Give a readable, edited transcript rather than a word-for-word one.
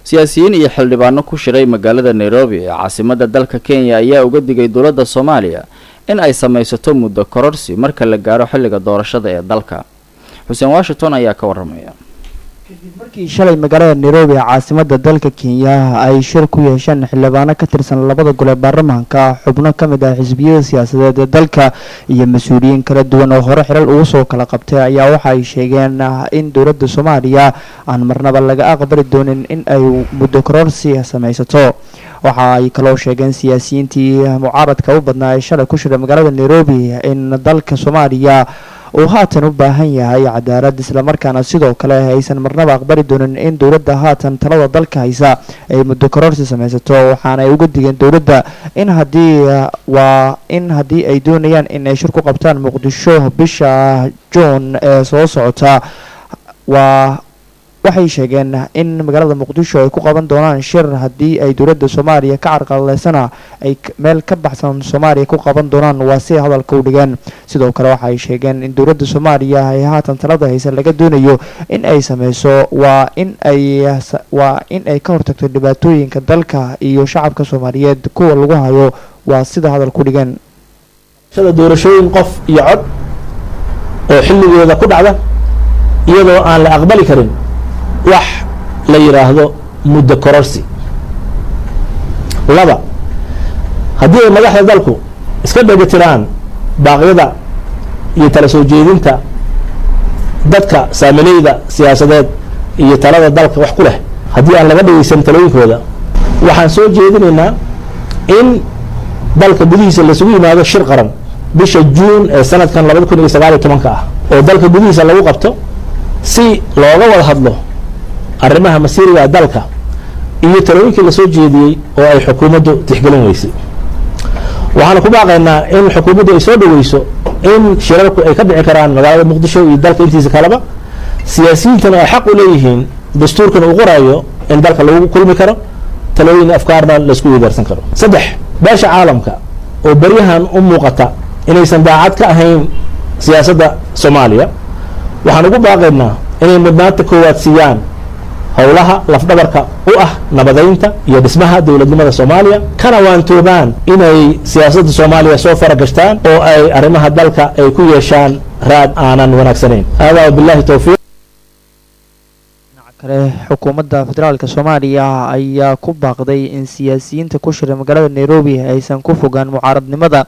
siyaasiyiin iyo xildhibaano ku shiray magaalada Nairobi ee caasimadda dalka Kenya ayaa uga digay dowladda Soomaaliya in ay samaysato muddo kororsi marka la gaaro xilliga doorashada ee dalka. Xuseen Washington ayaa ka waramaya. markii shalay magaalada Nairobi ee caasimadda dalka Kenya ay shir ku yeesheen xildhibaano ka tirsan labada gole baarlamaanka xubno ka mid ah xisbiyada siyaasadeed ee dalka iyo mas'uuliyiin kala duwan oo hore xilal ugu soo kala qabtay ayaa waxa ay sheegeen in dowladda Soomaaliya aan marnaba laga aqbali doonin in ay muddo kororsi samaysato. waxa ay kaloo sheegeen siyaasiyiintii mucaaradka u badnaa ee shalay ku shiray magaalada Nairobi in dalka Soomaaliya uu haatan u baahan yahay cadaalad isla markaana sidoo kale aysan marnaba aqbali doonin in dowladda haatan talada dalka haysa ay muddo kororsi samaysato. waxaana ay uga digeen dowladda in haddii ay doonayaan in ay shir ku qabtaan Muqdisho bisha June ee soo socota waxay sheegeen in magaalada Muqdisho ay ku qaban doonaan shir haddii ay dowladda Soomaaliya ka carqaladeysana ay meel ka baxsan Soomaaliya ku qaban doonaan. waa si hadalka u dhigeen. sidoo kale waxay sheegeen in dowladda Soomaaliya ay haatan talada haysa laga doonayo in ay sameyso waa in ay ka hortagto dhibaatooyinka dalka iyo shacabka Soomaaliyeed kuwa lagu hayo. waa sida hadalka u dhigeen. doorashooyin qof iyo cod oo xilligeeda ku dhacda iyadoo aan la aqbali karin wax la yiraahdo muddo kororsi. laba, haddii ay madaxda dalku iska dhegatiraan baaqyada iyo tala soo jeedinta dadka saamileyda siyaasadeed iyo talada dalka wax ku leh, haddii aan laga dhageysan talooyinkooda, waxaan soo jeedinaynaa in dalka gudihiisa la isugu yimaado shir qaran bisha June ee sanadkan 2019 ah oo dalka gudihiisa lagu qabto si looga wada hadlo arrimaha masiiriga dalka iyo talooyinkii la soo jeediyay oo ay xukuumaddu tixgelin weysay. waxaan ku baaqaynaa in xukuumaddu ay soo dhaweyso in shirarku ay ka dhici karaan magaalada Muqdisho iyo dalka intiisa kaleba. siyaasiyiintana ay xaq u leeyihiin dastuurkan uu qorayo in dalka lagu kulmi karo, talooyin afkaarna la isku weydaarsan karo. saddex, beesha caalamka oo bariyahan u muuqata inaysan daacad ka ahayn siyaasadda Soomaaliya, waxaan ugu baaqaynaa inay mudnaanta koowaad siiyaan howlaha lafdhabarka u ah nabadeynta iyo dhismaha dowladnimada Soomaaliya, kana waantoobaan inay siyaasadda Soomaaliya soo faragashtaan oo ay arrimaha dalka ay ku yeeshaan raad aanan wanaagsanayn. hada billahi tawfiiq. kale xukuumadda federaalka Soomaaliya ayaa ku baaqday in siyaasiyiinta ku shiray magaalada Nairobi aysan ku fogaan mucaaradnimada